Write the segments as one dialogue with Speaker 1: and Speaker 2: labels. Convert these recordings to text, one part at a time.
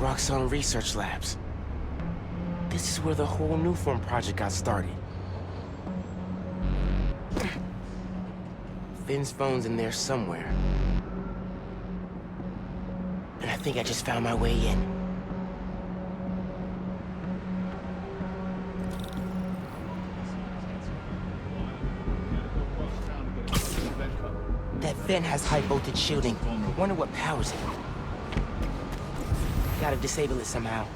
Speaker 1: Roxxon Research Labs. This is where the whole Nuform project got started. Finn's phone's in there somewhere. And I think I just found my way in. That vent has high voltage shielding. Wonder what powers it. Gotta disable it somehow.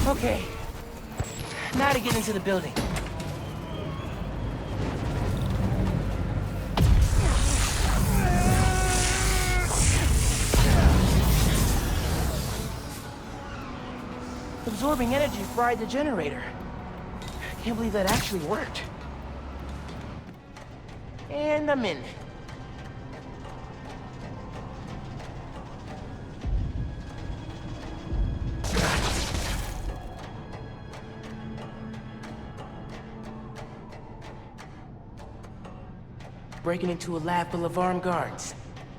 Speaker 1: Okay, now to get into the building. Absorbing energy fried the generator. Can't believe that actually worked. And I'm in. Breaking into a lab full of armed guards.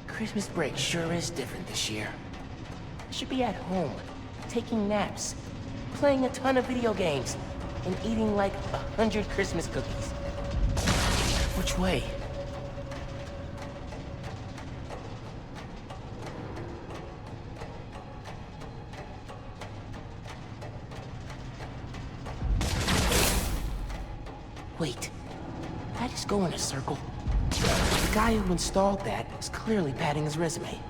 Speaker 1: Christmas break sure is different this year. I should be at home, taking naps, playing a ton of video games, and eating like 100 Christmas cookies. Which way? Wait, did I just go in a circle? The guy who installed that is clearly padding his resume.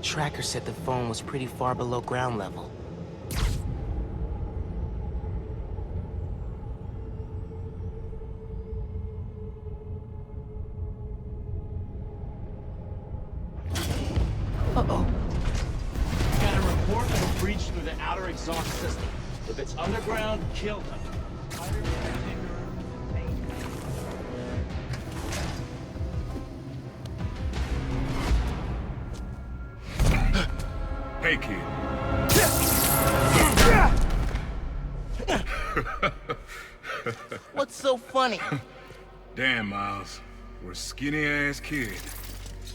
Speaker 1: Tracker said the phone was pretty far below ground level. Uh-oh.
Speaker 2: Got a report of a breach through the outer exhaust system. If it's underground, kill them.
Speaker 3: Hey, kid.
Speaker 1: What's so funny?
Speaker 3: Damn, Miles. We're a skinny-ass kid.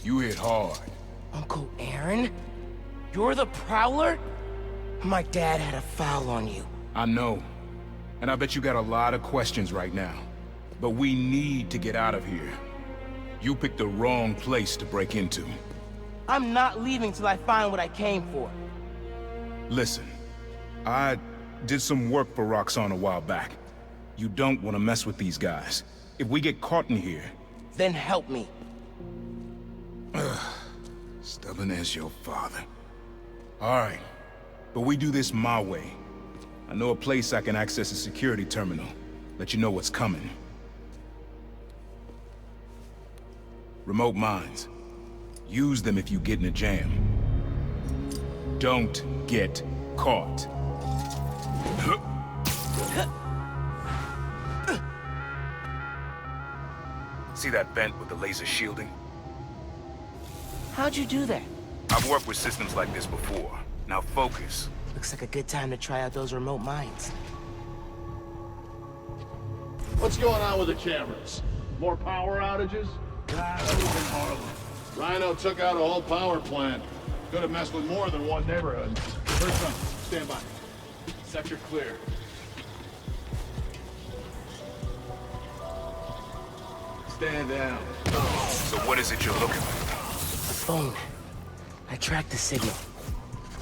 Speaker 3: You hit hard.
Speaker 1: Uncle Aaron? You're the Prowler? My dad had a foul on you.
Speaker 3: I know. And I bet you got a lot of questions right now. But we need to get out of here. You picked the wrong place to break into.
Speaker 1: I'm not leaving till I find what I came for.
Speaker 3: Listen, I did some work for Roxxon a while back. You don't want to mess with these guys. If we get caught in here...
Speaker 1: Then help me.
Speaker 3: Stubborn as your father. Alright, but we do this my way. I know a place I can access a security terminal. Let you know what's coming. Remote mines. Use them if you get in a jam. Don't get caught. See that vent with the laser shielding?
Speaker 1: How'd you do that?
Speaker 3: I've worked with systems like this before. Now focus.
Speaker 1: Looks like a good time to try out those remote mines.
Speaker 4: What's going on with the cameras? More power outages?
Speaker 2: Ah, that was in Harlem.
Speaker 4: Rhino took out a whole power plant. Could have messed with more than one neighborhood.
Speaker 2: Heard something. Stand by. Sector clear. Stand down.
Speaker 3: So what is it you're looking for?
Speaker 1: A phone. I tracked the signal.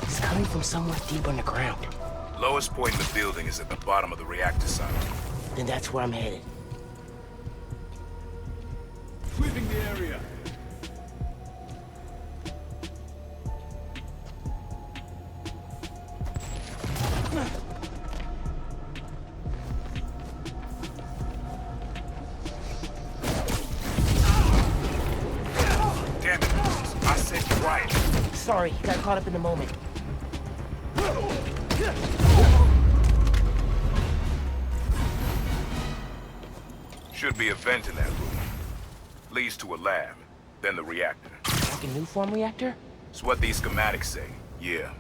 Speaker 1: It's coming from somewhere deep underground.
Speaker 3: Lowest point in the building is at the bottom of the reactor site.
Speaker 1: Then that's where I'm headed.
Speaker 2: Sweeping the area.
Speaker 3: Damn it, I said quiet.
Speaker 1: Sorry, got caught up in the moment.
Speaker 3: Should be a vent in that room. Leads to a lab, then the reactor.
Speaker 1: Like a new form reactor?
Speaker 3: It's what these schematics say, yeah.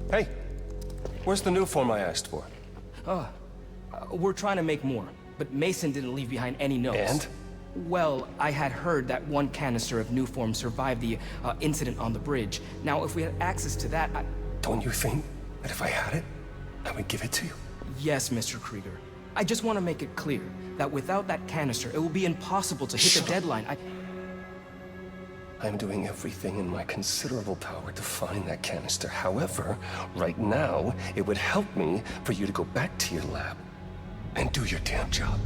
Speaker 5: Hey, where's the new form I asked for?
Speaker 6: We're trying to make more, but Mason didn't leave behind any notes.
Speaker 5: And?
Speaker 6: Well, I had heard that one canister of new form survived the incident on the bridge. Now, if we had access to that,
Speaker 5: Don't you think that if I had it, I would give it to you?
Speaker 6: Yes, Mr. Krieger. I just want to make it clear that without that canister, it will be impossible to hit the deadline.
Speaker 5: I'm doing everything in my considerable power to find that canister. However, right now, it would help me for you to go back to your lab and do your damn job.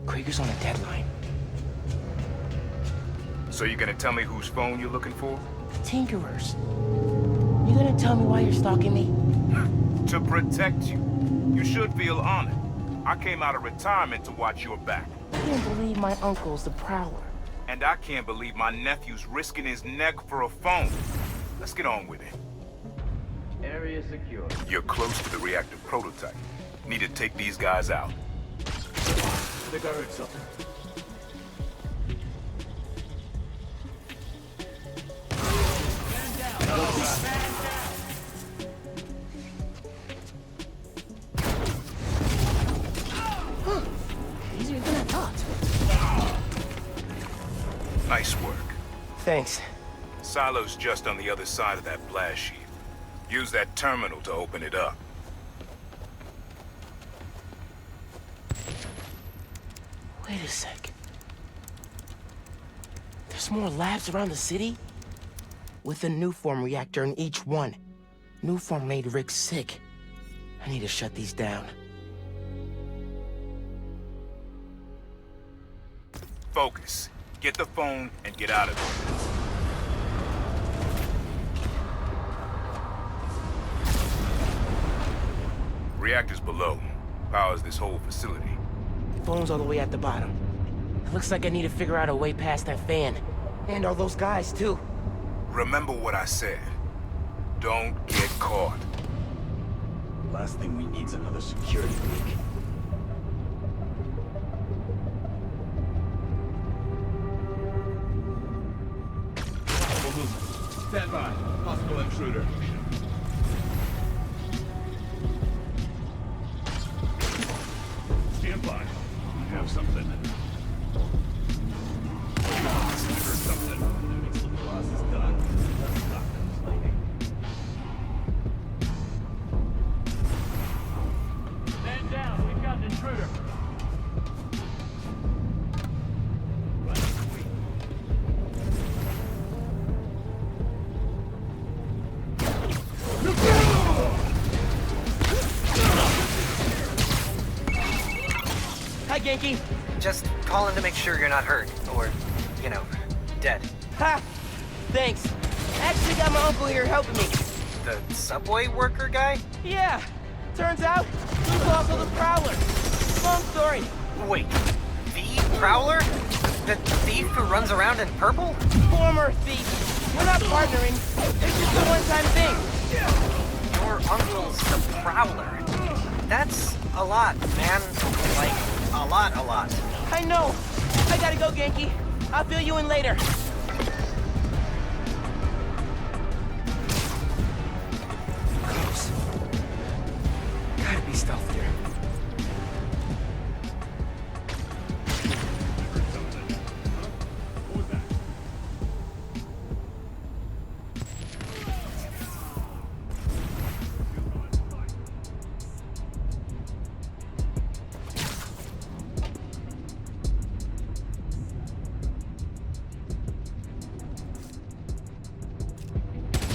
Speaker 1: Krieger's on a deadline.
Speaker 3: So you're gonna tell me whose phone you're looking for?
Speaker 1: Tinkerers. You gonna tell me why you're stalking me?
Speaker 3: To protect you. You should feel honored. I came out of retirement to watch your back.
Speaker 1: I can't believe my uncle's the Prowler.
Speaker 3: And I can't believe my nephew's risking his neck for a phone. Let's get on with it.
Speaker 2: Area secure.
Speaker 3: You're close to the reactor prototype. Need to take these guys out.
Speaker 2: I think I heard something.
Speaker 1: Easier than I thought.
Speaker 3: Nice work.
Speaker 1: Thanks.
Speaker 3: Silo's just on the other side of that blast sheet. Use that terminal to open it up.
Speaker 1: Wait a sec. There's more labs around the city? With a new form reactor in each one. New form made Rick sick. I need to shut these down.
Speaker 3: Focus. Get the phone and get out of there. Reactor's below. Powers this whole facility.
Speaker 1: Phone's all the way at the bottom. It looks like I need to figure out a way past that fan. And all those guys, too.
Speaker 3: Remember what I said. Don't get caught.
Speaker 2: Last thing we need is another security leak. Stand by. Possible intruder. Stand by. I have something. Or something. Looks like the boss is done. Let's stop them complaining. Stand down. We've got an intruder.
Speaker 1: Hi, Genki.
Speaker 7: Just calling to make sure you're not hurt, or, you know, dead.
Speaker 1: Ha! Thanks. I actually got my uncle here helping me.
Speaker 7: The subway worker guy?
Speaker 1: Yeah. Turns out, he's also the Prowler. Long story.
Speaker 7: Wait, the Prowler? The thief who runs around in purple?
Speaker 1: Former thief. We're not partnering. It's just a one-time thing.
Speaker 7: Your uncle's the Prowler. That's a lot, man. Like, a lot.
Speaker 1: I know. I gotta go, Genki. I'll fill you in later. Close. Gotta be stealthier.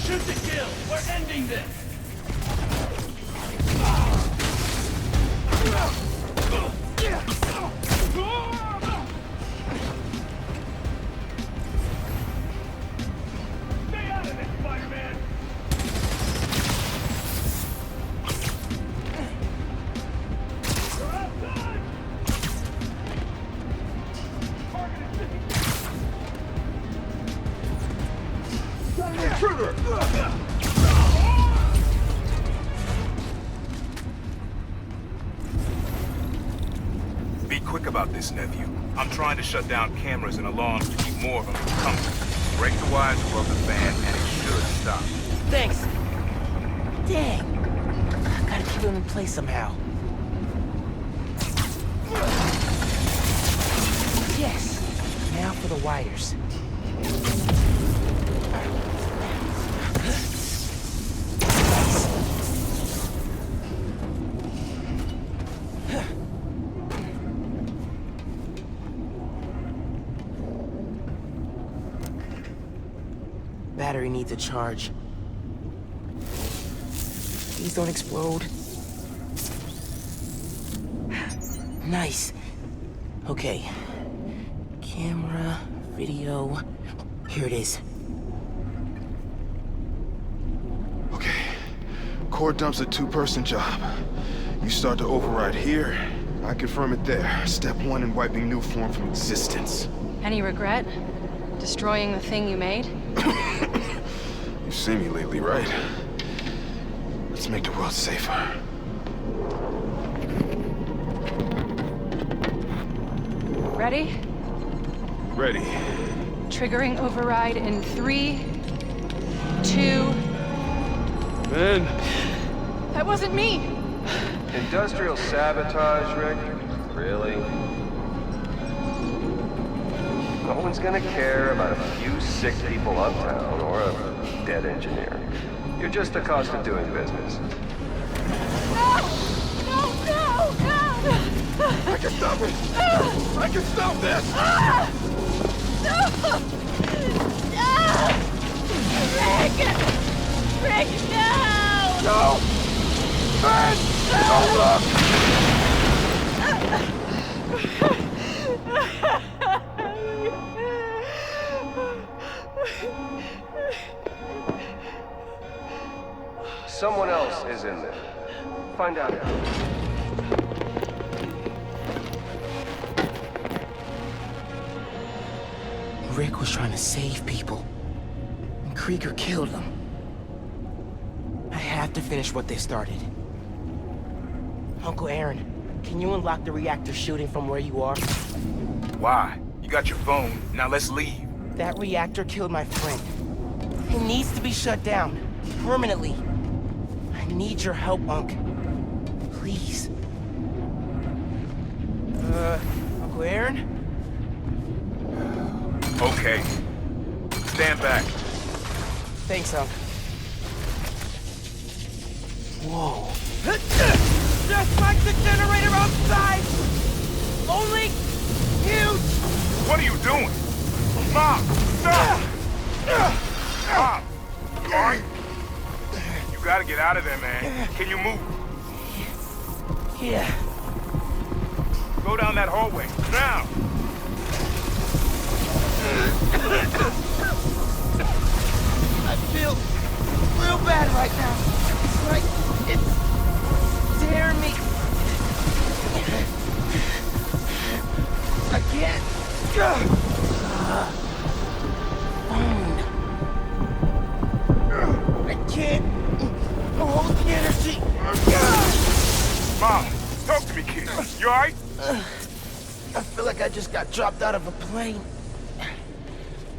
Speaker 2: Shoot to kill! We're ending this! Stay out of this, Spider-Man! You're outside! Target is
Speaker 3: Be quick about this, nephew. I'm trying to shut down cameras and alarms to keep more of them from coming. Break the wires above the fan, and it should stop.
Speaker 1: Thanks. Dang. Gotta keep him in place somehow. Yes. Now for the wires. Battery needs a charge. Please don't explode. Nice. Okay. Camera, video. Here it is.
Speaker 8: Okay. Core dump's a two-person job. You start to override here, I confirm it there. Step 1 in wiping Nuform from existence.
Speaker 9: Any regret? Destroying the thing you made?
Speaker 8: You've seen me lately, right? Let's make the world safer.
Speaker 9: Ready?
Speaker 8: Ready.
Speaker 9: Triggering override in 3, 2...
Speaker 8: Ben!
Speaker 9: That wasn't me!
Speaker 5: Industrial sabotage, Rick? Really? No one's gonna care about a few sick people uptown or a dead engineer. You're just the cost of doing business.
Speaker 9: No! No, no, no!
Speaker 8: I can stop it! I can stop this!
Speaker 9: No! No! Rick! Rick, no!
Speaker 8: No! Ben! Don't look!
Speaker 5: Someone else is in there. Find out how.
Speaker 1: Rick was trying to save people. And Krieger killed them. I have to finish what they started. Uncle Aaron, can you unlock the reactor shooting from where you are?
Speaker 3: Why? You got your phone. Now let's leave.
Speaker 1: That reactor killed my friend. It needs to be shut down. Permanently. I need your help, Unc. Please. Uncle Aaron?
Speaker 3: Okay. Stand back.
Speaker 1: Thanks, Unc. Whoa. Just like the generator outside! Only huge!
Speaker 3: What are you doing? Mom! Stop! Mom! You alright? You gotta get out of there, man. Can you move?
Speaker 1: Yeah.
Speaker 3: Go down that hallway. Now!
Speaker 1: I feel real bad right now. It's like it's tearing me. I can't. I can't hold the energy.
Speaker 3: Mom, talk to me, kid. You alright?
Speaker 1: I feel like I just got dropped out of a plane.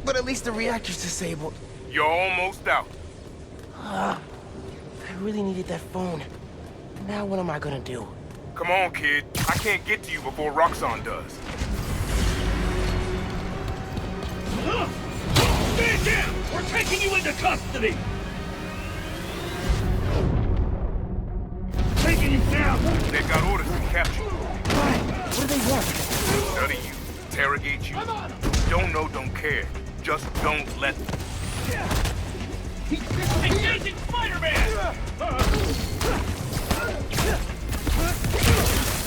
Speaker 1: But at least the reactor's disabled.
Speaker 3: You're almost out.
Speaker 1: I really needed that phone. Now what am I gonna do?
Speaker 3: Come on, kid. I can't get to you before Roxxon does.
Speaker 2: Stand down! We're taking you into custody! Taking you down!
Speaker 3: They've got orders to capture you.
Speaker 1: Why? What do they want?
Speaker 3: Study you. Interrogate you. Don't know, don't care. Just don't let them.
Speaker 2: Engaging Spider-Man!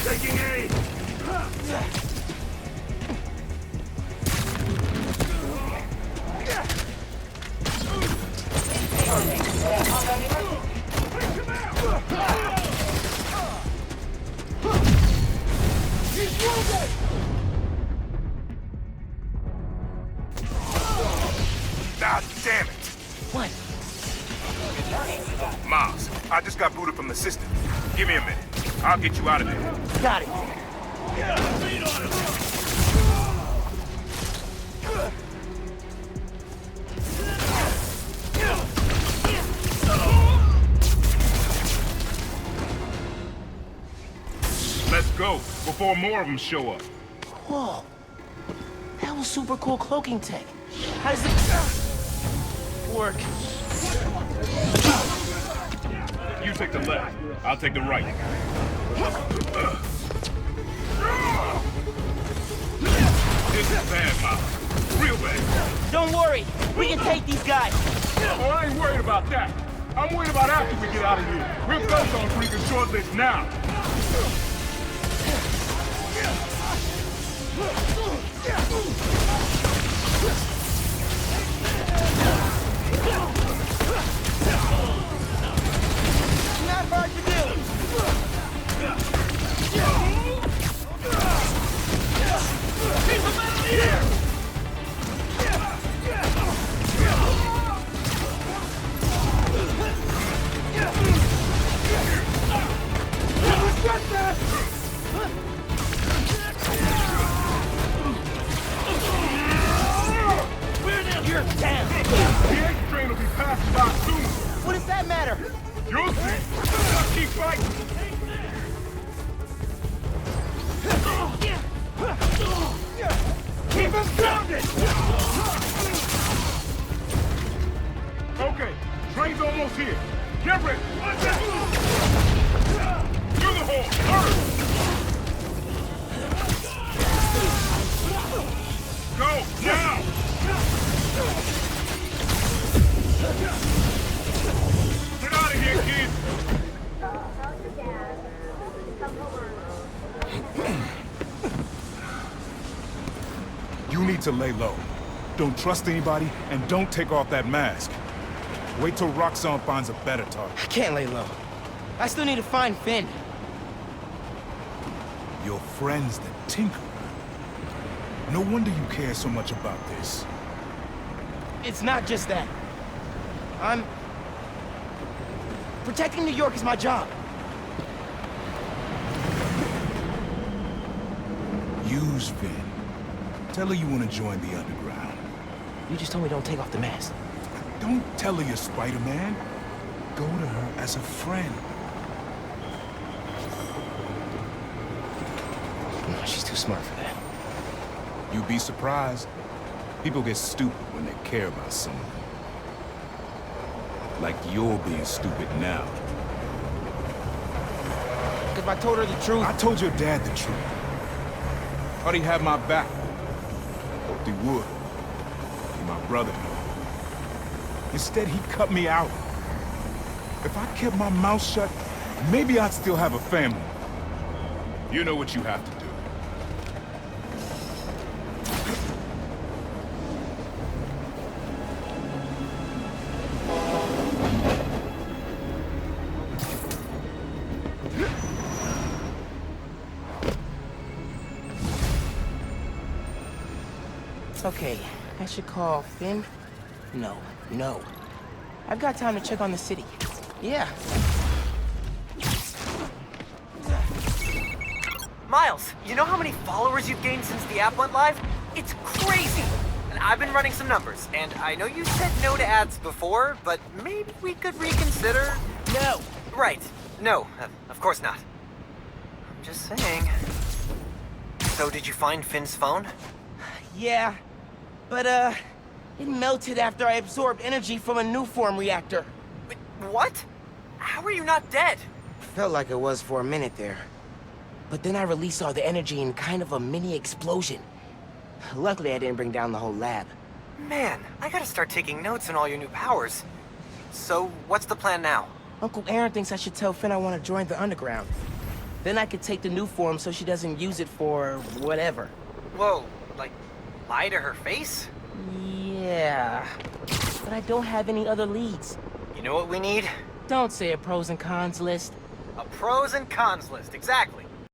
Speaker 2: Taking aim! He's wounded!
Speaker 3: Ah, damn it!
Speaker 1: What?
Speaker 3: Miles, I just got booted from the system. Give me a minute. I'll get you out of there.
Speaker 1: Got it.
Speaker 2: Beat on him!
Speaker 3: Let's go, before more of them show up.
Speaker 1: Whoa. That was super cool cloaking tech. How does it work?
Speaker 3: You take the left. I'll take the right. This is bad, Miles. Real bad.
Speaker 1: Don't worry. We can take these guys.
Speaker 3: Oh, I ain't worried about that. I'm worried about after we get out of here. We're both on freaking short list now.
Speaker 1: Not hard to do.
Speaker 2: Keep him out of here!
Speaker 1: You're down.
Speaker 3: The X train will be passing by soon.
Speaker 1: What does that matter?
Speaker 3: You'll see. Now keep fighting.
Speaker 2: Keep him grounded!
Speaker 3: Okay, train's almost here. Get ready. Through the hole. Hurry. Go, now! Get out of here, kid! You need to lay low. Don't trust anybody, and don't take off that mask. Wait till Roxxon finds a better target.
Speaker 1: I can't lay low. I still need to find Finn.
Speaker 3: Your friend's the Tinkerer. No wonder you care so much about this.
Speaker 1: It's not just that. Protecting New York is my job.
Speaker 3: Use Finn. Tell her you want to join the underground.
Speaker 1: You just told me don't take off the mask.
Speaker 3: Don't tell her you're Spider-Man. Go to her as a friend.
Speaker 1: No, she's too smart for that.
Speaker 3: You'd be surprised. People get stupid when they care about someone. Like you're being stupid now.
Speaker 1: If I told her the truth...
Speaker 3: I told your dad the truth. Thought he had my back. Hoped he would. Be my brother. Instead, he cut me out. If I kept my mouth shut, maybe I'd still have a family. You know what you have to do.
Speaker 1: Okay, I should call Finn? No. I've got time to check on the city. Yeah.
Speaker 7: Miles, you know how many followers you've gained since the app went live? It's crazy! And I've been running some numbers, and I know you said no to ads before, but maybe we could reconsider?
Speaker 1: No!
Speaker 7: Right. No, of course not. I'm just saying. So did you find Finn's phone?
Speaker 1: Yeah, but it melted after I absorbed energy from a new form reactor.
Speaker 7: Wait, what? How are you not dead?
Speaker 1: Felt like it was for a minute there. But then I released all the energy in kind of a mini explosion. Luckily, I didn't bring down the whole lab.
Speaker 7: Man, I gotta start taking notes on all your new powers. So, what's the plan now?
Speaker 1: Uncle Aaron thinks I should tell Finn I want to join the underground. Then I could take the new form so she doesn't use it for whatever.
Speaker 7: Whoa, like, lie to her face?
Speaker 1: Yeah, but I don't have any other leads.
Speaker 7: You know what we need?
Speaker 1: Don't say a pros and cons list.
Speaker 7: A pros and cons list, exactly.